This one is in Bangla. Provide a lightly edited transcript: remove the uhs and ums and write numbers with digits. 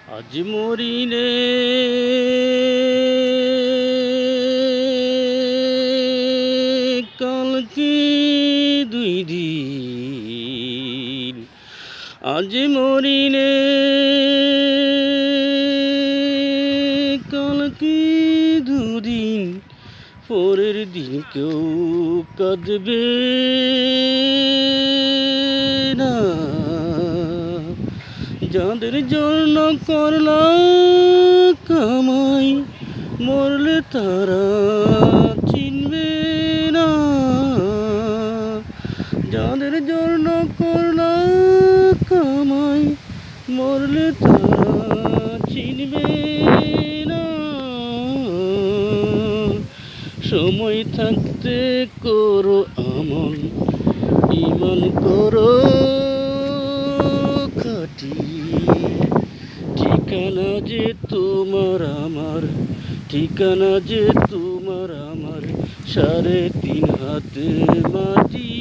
আজ মরিলে কালকে দুই দিন, আজ মরিলে কালকে দুদিন, পরের দিন কেউ কাঁদবে না। যাদের জন্য করলাম কামাই, মরলে তারা চিনবে না। যাদের জন্য করলাম কামাই, মরলে তারা চিনবে না। সময় থাকতে করো আমল, ঈমান করো খাঁটি। ঠিকানা যে তোমার আমার, ঠিকানা যে তোমার আমার, 3.5 হাতে মাটি।